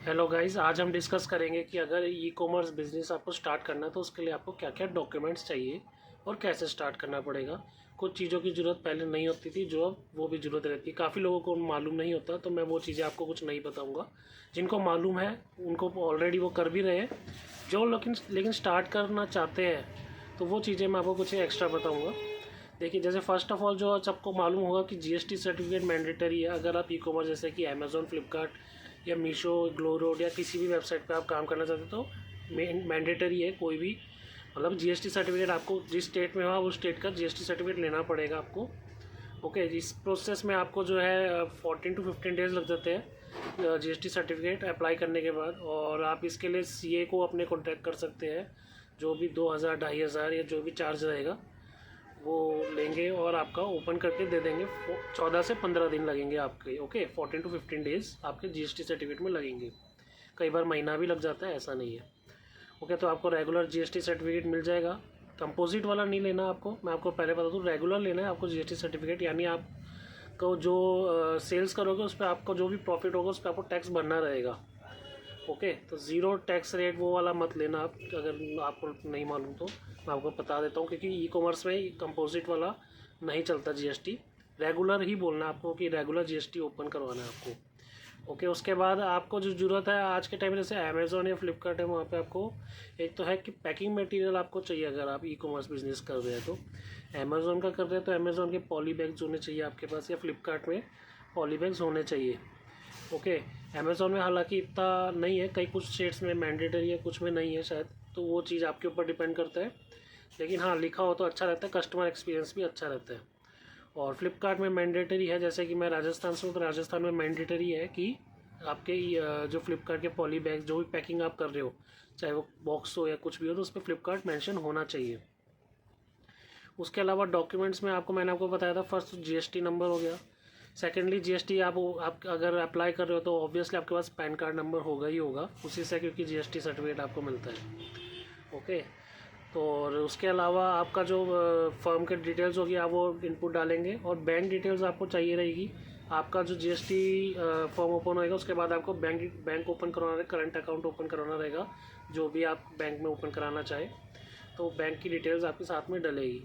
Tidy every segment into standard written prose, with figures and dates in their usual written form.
Hello guys, आज हम discuss करेंगे कि अगर ई कॉमर्स बिजनेस आपको स्टार्ट करना है तो उसके लिए आपको क्या क्या डॉक्यूमेंट्स चाहिए और कैसे स्टार्ट करना पड़ेगा। कुछ चीज़ों की ज़रूरत पहले नहीं होती थी, जो अब वो भी ज़रूरत रहती है। काफ़ी लोगों को मालूम नहीं होता, तो मैं वो चीज़ें आपको कुछ नहीं बताऊंगा। जिनको मालूम है उनको ऑलरेडी वो कर भी रहे हैं। जो लेकिन स्टार्ट करना चाहते हैं तो वो चीज़ें मैं आपको कुछ एक्स्ट्रा बताऊँगा। देखिए, जैसे फ़र्स्ट ऑफ़ ऑल जो सबको मालूम होगा कि जीएसटी सर्टिफिकेट मैंडेटरी है। अगर आप ई कॉमर्स जैसे कि अमेज़ॉन, फ्लिपकार्ट या मीशो, ग्लोरोड या किसी भी वेबसाइट पे आप काम करना चाहते हो तो मैंडेटरी है। कोई भी मतलब जीएसटी सर्टिफिकेट आपको जिस स्टेट में हो उस स्टेट का जीएसटी सर्टिफिकेट लेना पड़ेगा आपको। ओके, इस प्रोसेस में आपको जो है 14 to 15 डेज़ लग जाते हैं जीएसटी सर्टिफिकेट अप्लाई करने के बाद। और आप इसके लिए सीए को अपने कॉन्टैक्ट कर सकते हैं। जो भी 2000 2500 या जो भी चार्ज रहेगा वो लेंगे और आपका ओपन करके दे देंगे। 14 से 15 दिन लगेंगे आपके। ओके, 14 to 15 डेज़ आपके जीएसटी सर्टिफिकेट में लगेंगे। कई बार महीना भी लग जाता है, ऐसा नहीं है। ओके, तो आपको रेगुलर जीएसटी सर्टिफिकेट मिल जाएगा। कंपोजिट वाला नहीं लेना आपको, मैं आपको पहले बता दूँ। रेगुलर लेना है आपको जीएसटी सर्टिफिकेट, यानी आपको जो सेल्स करोगे उस पर आपका जो भी प्रॉफिट होगा उस पर आपको टैक्स भरना रहेगा। ओके, तो ज़ीरो टैक्स रेट वो वाला मत लेना आप, अगर आपको नहीं मालूम तो मैं आपको बता देता हूँ। क्योंकि ई कॉमर्स में कंपोजिट वाला नहीं चलता जीएसटी। रेगुलर ही बोलना है आपको कि रेगुलर जीएसटी ओपन करवाना है आपको। ओके, उसके बाद आपको जो ज़रूरत है आज के टाइम में, जैसे अमेज़ॉन या फ्लिपकार्ट है, वहाँ पे आपको एक तो है कि पैकिंग मटेरियल आपको चाहिए। अगर आप ई कॉमर्स बिजनेस कर रहे हैं तो अमेज़ॉन का कर रहे हैं तो अमेज़ॉन के पॉली बैग्स होने चाहिए आपके पास, या फ्लिपकार्ट में पॉली बैग्स होने चाहिए। ओके, अमेज़ॉन में हालांकि इतना नहीं है, कई कुछ स्टेट्स में मैंडेटरी है, कुछ में नहीं है शायद, तो वो चीज़ आपके ऊपर डिपेंड करता है। लेकिन हाँ, लिखा हो तो अच्छा रहता है, कस्टमर एक्सपीरियंस भी अच्छा रहता है। और फ्लिपकार्ट में मैंडेटरी है, जैसे कि मैं राजस्थान से हूँ तो राजस्थान में मैंडेटरी है कि आपके जो फ्लिपकार्ट के पॉली बैग जो भी पैकिंग आप कर रहे हो, चाहे वो बॉक्स हो या कुछ भी हो, तो उस पर फ्लिपकार्ट मेंशन होना चाहिए। उसके अलावा डॉक्यूमेंट्स में मैंने आपको बताया था, फर्स्ट जीएसटी नंबर हो गया। सेकेंडली जीएसटी आप अगर अप्लाई कर रहे हो तो ऑब्वियसली आपके पास पैन कार्ड नंबर होगा ही होगा उसी से, क्योंकि जीएसटी सर्टिफिकेट आपको मिलता है। ओके, तो और उसके अलावा आपका जो फर्म के डिटेल्स होगी आप वो इनपुट डालेंगे, और बैंक डिटेल्स आपको चाहिए रहेगी। आपका जो जीएसटी फॉर्म ओपन होएगा उसके बाद आपको बैंक ओपन करवाना रहेगा, करंट अकाउंट ओपन करवाना रहेगा, जो भी आप बैंक में ओपन कराना चाहें। तो बैंक की डिटेल्स आपके साथ में डलेगी।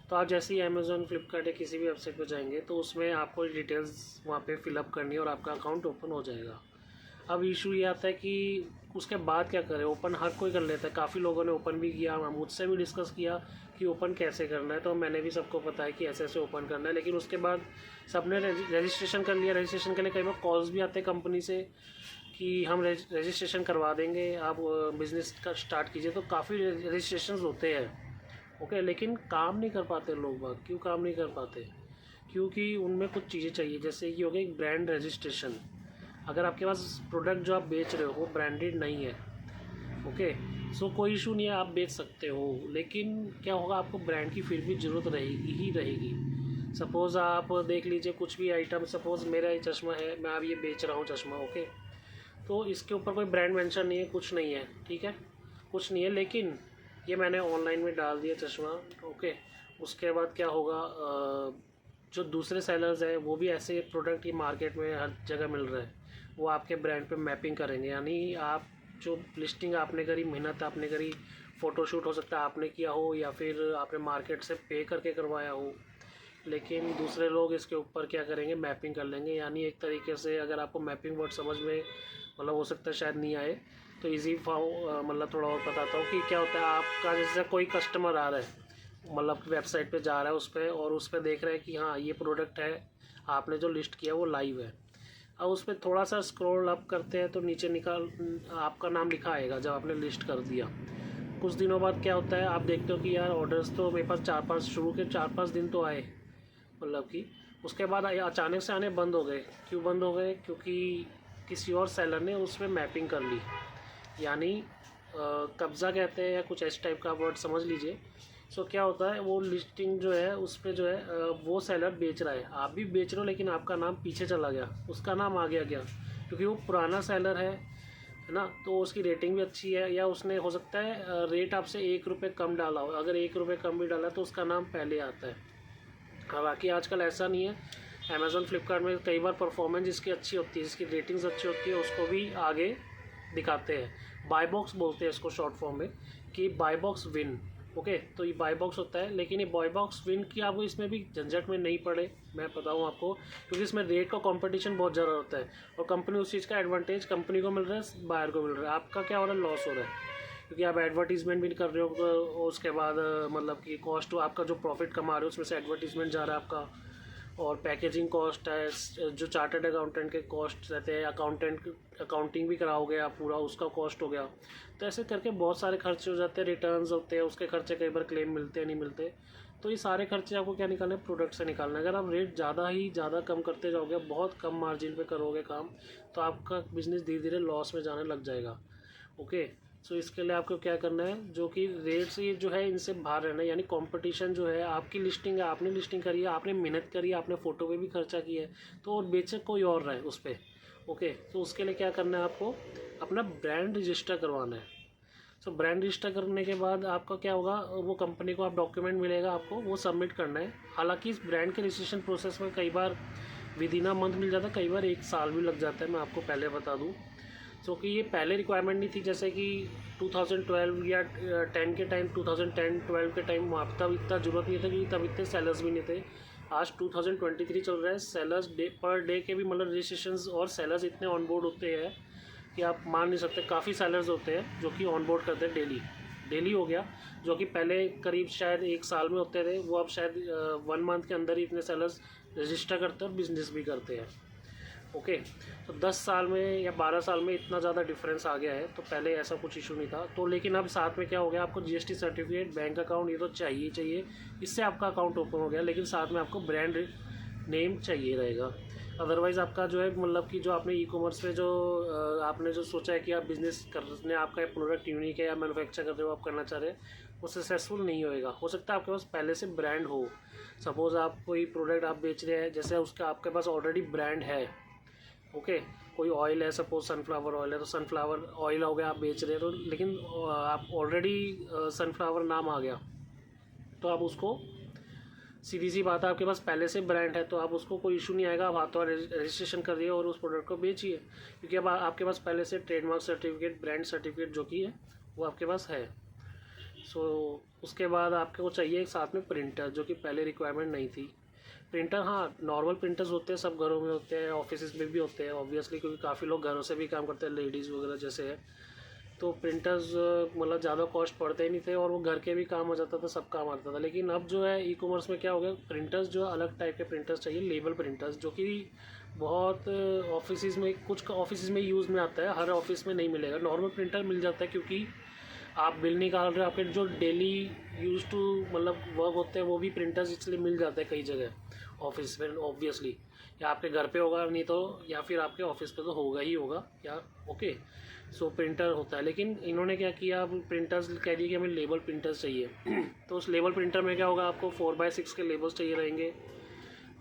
तो आप जैसे ही अमेज़ॉन, फ्लिपकार्ट या किसी भी वेबसाइट पर जाएंगे तो उसमें आपको डिटेल्स वहाँ पे फिलअप करनी है और आपका अकाउंट ओपन हो जाएगा। अब इशू ये आता है कि उसके बाद क्या करें। ओपन हर कोई कर लेता है, काफ़ी लोगों ने ओपन भी किया, मुझसे भी डिस्कस किया कि ओपन कैसे करना है, तो मैंने भी सबको बताया कि ऐसे ऐसे ओपन करना है। लेकिन उसके बाद सबने रजिस्ट्रेशन कर लिया। रजिस्ट्रेशन के लिए कई बार कॉल्स भी आते हैं कंपनी से कि हम रजिस्ट्रेशन करवा देंगे, आप बिज़नेस का स्टार्ट कीजिए। तो काफ़ी रजिस्ट्रेशन होते हैं। ओके, लेकिन काम नहीं कर पाते लोग बाग। क्यों काम नहीं कर पाते? क्योंकि उनमें कुछ चीज़ें चाहिए, जैसे कि हो गई ब्रांड रजिस्ट्रेशन। अगर आपके पास प्रोडक्ट जो आप बेच रहे हो वो ब्रांडेड नहीं है, ओके, सो कोई इशू नहीं है, आप बेच सकते हो। लेकिन क्या होगा, आपको ब्रांड की फिर भी ज़रूरत रहेगी ही रहेगी। सपोज़ आप देख लीजिए कुछ भी आइटम, सपोज़ मेरा ये चश्मा है, मैं अब ये बेच रहा हूँ चश्मा। ओके, तो इसके ऊपर कोई ब्रांड मेंशन नहीं है, कुछ नहीं है, ठीक है, कुछ नहीं है। लेकिन ये मैंने ऑनलाइन में डाल दिया चश्मा। ओके, उसके बाद क्या होगा, जो दूसरे सेलर्स हैं वो भी ऐसे प्रोडक्ट ही मार्केट में हर जगह मिल रहे हैं, वो आपके ब्रांड पे मैपिंग करेंगे। यानी आप जो लिस्टिंग आपने करी, मेहनत आपने करी, फ़ोटोशूट हो सकता है आपने किया हो या फिर आपने मार्केट से पे करके करवाया हो, लेकिन दूसरे लोग इसके ऊपर क्या करेंगे, मैपिंग कर लेंगे। यानी एक तरीके से अगर आपको मैपिंग वर्ड समझ में मतलब हो सकता है शायद नहीं आए, तो ईजी मतलब थोड़ा और बताता हूँ कि क्या होता है। आपका जैसे कोई कस्टमर आ रहा है, मतलब वेबसाइट पे जा रहा है उस पर, और उस पर देख रहा है कि हाँ ये प्रोडक्ट है, आपने जो लिस्ट किया वो लाइव है। अब उस पर थोड़ा सा स्क्रॉल अप करते हैं तो नीचे निकाल आपका नाम लिखा आएगा जब आपने लिस्ट कर दिया। कुछ दिनों बाद क्या होता है, आप देखते हो कि यार ऑर्डर्स तो मेरे पास 4-5 शुरू के 4-5 दिन तो आए, मतलब कि उसके बाद अचानक से आने बंद हो गए। क्यों बंद हो गए? क्योंकि किसी और सेलर ने उसमें मैपिंग कर ली। यानी कब्ज़ा कहते हैं या कुछ इस टाइप का वर्ड समझ लीजिए। सो क्या होता है, वो लिस्टिंग जो है उस पर जो है वो सेलर बेच रहा है, आप भी बेच रहे हो, लेकिन आपका नाम पीछे चला गया, उसका नाम आगे आ गया क्योंकि वो पुराना सेलर है ना। तो उसकी रेटिंग भी अच्छी है, या उसने हो सकता है रेट आपसे 1 रुपये कम डाला हो। अगर 1 रुपये कम भी डाला तो उसका नाम पहले आता है। हालांकि आजकल ऐसा नहीं है, अमेज़ॉन, फ्लिपकार्ट में कई बार परफॉर्मेंस जिसकी अच्छी होती है, जिसकी रेटिंग्स अच्छी होती है, उसको भी आगे दिखाते हैं। बाय बॉक्स बोलते हैं इसको शॉर्ट फॉर्म में, कि बाय बॉक्स विन। ओके, तो ये बाय बॉक्स होता है, लेकिन ये बाय बॉक्स विन की आपको इसमें भी झंझट में नहीं पड़े, मैं बताऊँ आपको, क्योंकि इसमें रेट का कंपटीशन बहुत ज़्यादा होता है और कंपनी उस चीज़ का एडवांटेज कंपनी को मिल रहा है, बायर को मिल रहा है। आपका क्या हो रहा है, लॉस हो रहा है, क्योंकि आप एडवर्टीजमेंट भी कर रहे हो, उसके बाद मतलब कि कॉस्ट आपका जो प्रॉफिट कमा रहे हो उसमें से एडवर्टीजमेंट जा रहा है आपका, और पैकेजिंग कॉस्ट है, जो चार्टर्ड अकाउंटेंट के कॉस्ट रहते हैं, अकाउंटिंग भी कराओगे आप पूरा, उसका कॉस्ट हो गया। तो ऐसे करके बहुत सारे खर्चे हो जाते हैं, रिटर्न्स होते हैं, उसके खर्चे कई बार क्लेम मिलते हैं नहीं मिलते। तो ये सारे खर्चे आपको क्या निकालने हैं, प्रोडक्ट से निकालना है। अगर आप रेट ज़्यादा कम करते जाओगे, बहुत कम मार्जिन पे करोगे काम, तो आपका बिजनेस धीरे धीरे लॉस में जाने लग जाएगा। ओके, सो इसके लिए आपको क्या करना है, जो कि रेट से जो है इनसे बाहर रहना है, यानी कंपटीशन जो है, आपकी लिस्टिंग है, आपने लिस्टिंग करी है, आपने मेहनत करी है, आपने फ़ोटो पे भी खर्चा किया है, तो और बेचे कोई और रहे उस पर। ओके, तो उसके लिए क्या करना है, आपको अपना ब्रांड रजिस्टर करवाना है। सो ब्रांड रजिस्टर करने के बाद आपका क्या होगा, वो कंपनी को आप डॉक्यूमेंट मिलेगा आपको, वो सबमिट करना है। हालांकि इस ब्रांड के रजिस्ट्रेशन प्रोसेस में कई बार विद इन अ मंथ मिल जाता है, कई बार 1 साल भी लग जाता है, मैं आपको पहले बता दूँ। सो कि ये पहले रिक्वायरमेंट नहीं थी, जैसे कि 2012 या 10 के टाइम, 2010-12 के टाइम वहाँ तब इतना ज़रूरत नहीं था, क्योंकि तब इतने सेलर्स भी नहीं थे। आज 2023 चल रहा है, सेलर्स पर डे के भी मतलब रजिस्ट्रेशंस और सेलर्स इतने ऑनबोर्ड होते हैं कि आप मान नहीं सकते। काफ़ी सेलर्स होते हैं जो कि ऑनबोर्ड करते हैं डेली हो गया, जो कि पहले करीब शायद 1 साल में होते थे, वो अब शायद 1 मंथ के अंदर ही इतने सेलर्स रजिस्टर करते हैं और बिजनेस भी करते हैं। ओके, तो 10 साल में या 12 साल में इतना ज़्यादा डिफरेंस आ गया है, तो पहले ऐसा कुछ इशू नहीं था। तो लेकिन अब साथ में क्या हो गया, आपको जीएसटी सर्टिफिकेट, बैंक अकाउंट, ये तो चाहिए चाहिए, इससे आपका अकाउंट ओपन हो गया, लेकिन साथ में आपको ब्रांड नेम चाहिए रहेगा। अदरवाइज़ आपका जो है मतलब कि जो आपने ई कॉमर्स में जो आपने जो सोचा है कि आप बिज़नेस करने, आपका प्रोडक्ट यूनिक है या मैन्युफैक्चर कर रहे हो, आप करना चाह रहे हैं, वो सक्सेसफुल नहीं होएगा। हो सकता है आपके पास पहले से ब्रांड हो, सपोज़ आप कोई प्रोडक्ट आप बेच रहे हैं, जैसे उसका आपके पास ऑलरेडी ब्रांड है। ओके, कोई ऑयल है, सपोज सनफ्लावर ऑयल है, तो सनफ्लावर ऑयल हो गया आप बेच रहे हैं, तो लेकिन आप ऑलरेडी सनफ्लावर नाम आ गया, तो आप उसको, सीधी सी बात है, आपके पास पहले से ब्रांड है, तो आप उसको कोई इशू नहीं आएगा, आप हाथों रजिस्ट्रेशन कर दिए और उस प्रोडक्ट को बेचिए, क्योंकि अब आपके पास पहले से ट्रेडमार्क सर्टिफिकेट, ब्रांड सर्टिफिकेट जो कि है वो आपके पास है। सो उसके बाद आपको चाहिए एक साथ में प्रिंटर, जो कि पहले रिक्वायरमेंट नहीं थी। प्रिंटर, हाँ, नॉर्मल प्रिंटर्स होते हैं, सब घरों में होते हैं, ऑफिस में भी होते हैं ऑब्वियसली, क्योंकि काफ़ी लोग घरों से भी काम करते हैं, लेडीज़ वगैरह जैसे है। तो प्रिंटर्स मतलब ज़्यादा कॉस्ट पड़ते ही नहीं थे, और वो घर के भी काम हो जाता था, सब काम आता था। लेकिन अब जो है ई कॉमर्स में क्या हो गया, प्रिंटर्स जो अलग टाइप के प्रिंटर्स चाहिए, लेबल प्रिंटर्स, जो कि बहुत ऑफिस में, कुछ ऑफिस में यूज़ में आता है, हर ऑफिस में नहीं मिलेगा। नॉर्मल प्रिंटर मिल जाता है, क्योंकि आप बिल निकाल रहे हो, आपके जो डेली यूज टू मतलब वर्क होते हैं, वो भी प्रिंटर्स इसलिए मिल जाते हैं कई जगह ऑफिस में ऑब्वियसली, या आपके घर पे होगा, नहीं तो या फिर आपके ऑफिस पे तो होगा ही होगा या। ओके, सो प्रिंटर होता है, लेकिन इन्होंने क्या किया, अब प्रिंटर्स कह दिए कि हमें लेबल प्रिंटर्स चाहिए तो उस लेबल प्रिंटर में क्या होगा, आपको 4x6 के लेबल्स चाहिए रहेंगे।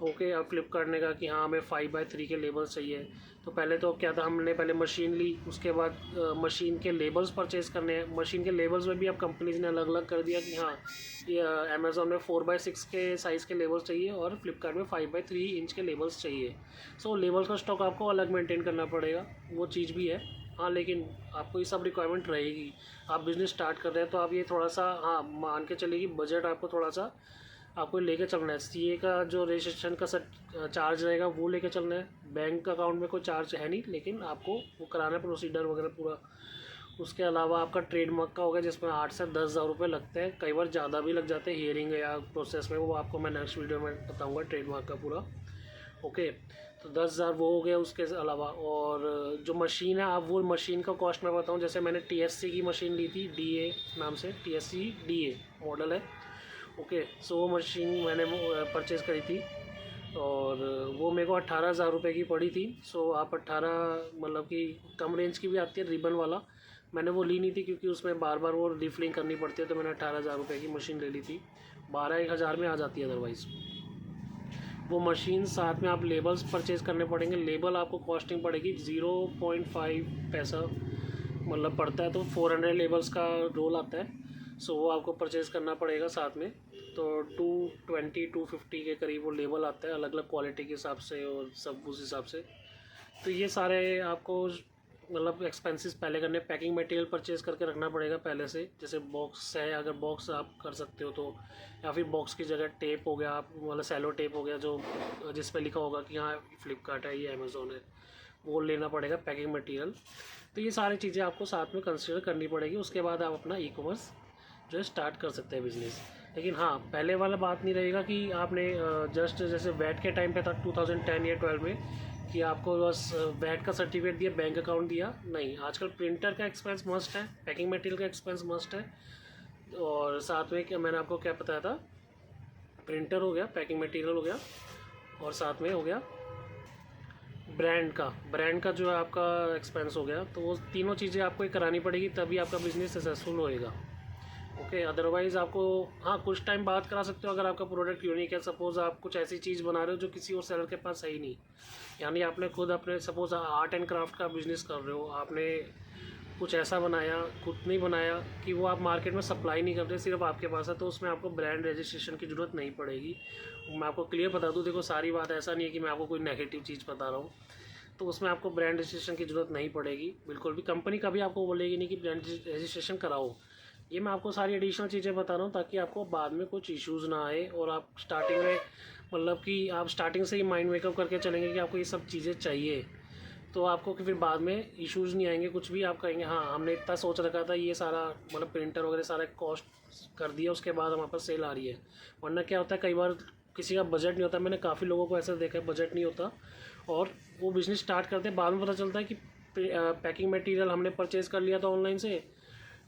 ओके, अब फ्लिपकार्ट ने कहा कि हाँ हमें 5x3 के लेबल्स चाहिए। तो पहले तो क्या था, हमने पहले मशीन ली, उसके बाद मशीन के लेबल्स परचेज़ करने हैं। मशीन के लेबल्स में भी अब कंपनीज ने अलग अलग कर दिया कि हाँ, ये अमेज़ॉन में 4x6 के साइज़ के लेबल्स चाहिए और फ्लिपकार्ट में 5x3 इंच के लेबल्स चाहिए। सो लेबल्स का स्टॉक आपको अलग मेंटेन करना पड़ेगा, वो चीज़ भी है। हाँ, लेकिन आपको ये सब रिक्वायरमेंट रहेगी। आप बिज़नेस स्टार्ट कर रहे हैं तो आप ये थोड़ा सा, हाँ, मान के चलिए कि बजट आपको थोड़ा सा आपको लेके चलना है। सीए का जो रजिस्ट्रेशन का चार्ज रहेगा वो लेके चलना है। बैंक अकाउंट में कोई चार्ज है नहीं, लेकिन आपको वो कराना प्रोसीडर वगैरह पूरा। उसके अलावा आपका ट्रेडमार्क का होगा, जिसमें 8 से 10 हज़ार रुपये लगते हैं, कई बार ज़्यादा भी लग जाते हैं हियरिंग या प्रोसेस में, वो आपको मैं नेक्स्ट वीडियो में बताऊँगा ट्रेडमार्क का पूरा। ओके, तो 10 हज़ार वो हो गया। उसके अलावा और जो मशीन है, आप वो मशीन का कॉस्ट मैं बताऊँ, जैसे मैंने टीएससी की मशीन ली थी, डीए नाम से, टीएससी डीए मॉडल है। ओके, सो वो मशीन मैंने परचेज़ करी थी और वो मेरे को 18,000 रुपये की पड़ी थी। सो आप 18 मतलब कि कम रेंज की भी आती है रिबन वाला, मैंने वो ली नहीं थी क्योंकि उसमें बार बार वो रिफिलिंग करनी पड़ती है, तो मैंने 18,000 रुपये की मशीन ले ली थी। 12-1 हज़ार में आ जाती है अदरवाइज़ वो मशीन। साथ में आप लेबल्स परचेज़ करने पड़ेंगे। लेबल आपको कॉस्टिंग पड़ेगी 0.5 पैसा मतलब पड़ता है, तो 400 लेबल्स का रोल आता है। सो वो आपको परचेज़ करना पड़ेगा साथ में। तो 220-250 के करीब वो लेबल आता है, अलग अलग क्वालिटी के हिसाब से और सब उस हिसाब से। तो ये सारे आपको मतलब एक्सपेंसेस पहले करने, पैकिंग मटेरियल परचेज़ करके रखना पड़ेगा पहले से, जैसे बॉक्स है, अगर बॉक्स आप कर सकते हो तो, या फिर बॉक्स की जगह टेप हो गया, आप मतलब सेलो टेप हो गया जो जिस पे लिखा होगा कि हाँ फ्लिपकार्ट है, ये अमेज़ोन है, वो लेना पड़ेगा पैकिंग मटेरियल। तो ये सारी चीज़ें आपको साथ में कंसिडर करनी पड़ेगी, उसके बाद आप अपना ई कॉमर्स जो है स्टार्ट कर सकते हैं बिज़नेस। लेकिन हाँ, पहले वाला बात नहीं रहेगा कि आपने जस्ट जैसे वैट के टाइम पे था 2010 या 12 में कि आपको बस वैट का सर्टिफिकेट दिया, बैंक अकाउंट दिया, नहीं। आजकल प्रिंटर का एक्सपेंस मस्ट है, पैकिंग मटेरियल का एक्सपेंस मस्ट है, और साथ में क्या मैंने आपको क्या बताया था, प्रिंटर हो गया, पैकिंग मटेरियल हो गया, और साथ में हो गया ब्रांड का जो है आपका एक्सपेंस हो गया। तो वो तीनों चीज़ें आपको ही करानी पड़ेगी, तभी आपका बिज़नेस सक्सेसफुल होएगा। ओके, अदरवाइज़ आपको हाँ कुछ टाइम बाद करा सकते हो अगर आपका प्रोडक्ट यूनिक है। सपोज़ आप कुछ ऐसी चीज़ बना रहे हो जो किसी और सेलर के पास है ही नहीं, यानी आपने खुद अपने सपोज़ आर्ट एंड क्राफ्ट का बिज़नेस कर रहे हो, आपने कुछ ऐसा बनाया, खुद नहीं बनाया कि वो आप मार्केट में सप्लाई नहीं कर रहे, सिर्फ आपके पास है, तो उसमें आपको ब्रांड रजिस्ट्रेशन की ज़रूरत नहीं पड़ेगी। मैं आपको क्लियर बता दूँ, देखो सारी बात ऐसा नहीं है कि मैं आपको कोई नेगेटिव चीज़ बता रहा हूँ, तो उसमें आपको ब्रांड रजिस्ट्रेशन की ज़रूरत नहीं पड़ेगी बिल्कुल भी। कंपनी कभी आपको बोलेगी नहीं कि ब्रांड रजिस्ट्रेशन कराओ। ये मैं आपको सारी एडिशनल चीज़ें बता रहा हूँ ताकि आपको बाद में कुछ इश्यूज़ ना आए, और आप स्टार्टिंग में मतलब कि आप स्टार्टिंग से ही माइंड मेकअप करके चलेंगे कि आपको ये सब चीज़ें चाहिए, तो आपको कि फिर बाद में इश्यूज़ नहीं आएंगे कुछ भी। आप कहेंगे हाँ हमने इतना सोच रखा था, ये सारा मतलब प्रिंटर वगैरह सारा कॉस्ट कर दिया, उसके बाद हमारे पास सेल आ रही है। वरना क्या होता है, कई बार किसी का बजट नहीं होता, मैंने काफ़ी लोगों को ऐसा देखा है, बजट नहीं होता और वो बिज़नेस स्टार्ट करते हैं, बाद में पता चलता है कि पैकिंग मटेरियल हमने परचेज़ कर लिया था ऑनलाइन से,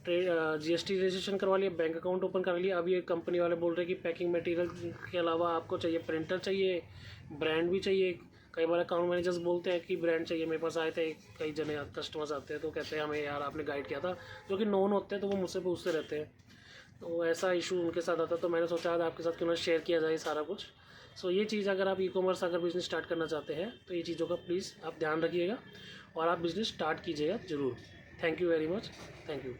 GST रजिस्ट्रेशन करवा लिया, बैंक अकाउंट ओपन कर लिया, अभी ये कंपनी वाले बोल रहे हैं कि पैकिंग मटेरियल के अलावा आपको चाहिए प्रिंटर चाहिए, ब्रांड भी चाहिए। कई बार अकाउंट मैनेजर्स बोलते हैं कि ब्रांड चाहिए। मेरे पास आए थे कई जने कस्टमर्स आते हैं तो कहते हैं हमें यार आपने गाइड किया था, जो कि नॉन होते हैं तो वो मुझसे पूछते रहते हैं, तो ऐसा इशू उनके साथ आता है। तो मैंने सोचा आज आपके साथ क्यों ना शेयर किया जाए सारा कुछ। सो ये चीज़ अगर आप ई कॉमर्स अगर बिज़नेस स्टार्ट करना चाहते हैं तो ये चीज़ों का प्लीज़ आप ध्यान रखिएगा और आप बिज़नेस स्टार्ट कीजिएगा ज़रूर। Thank you very much, thank you.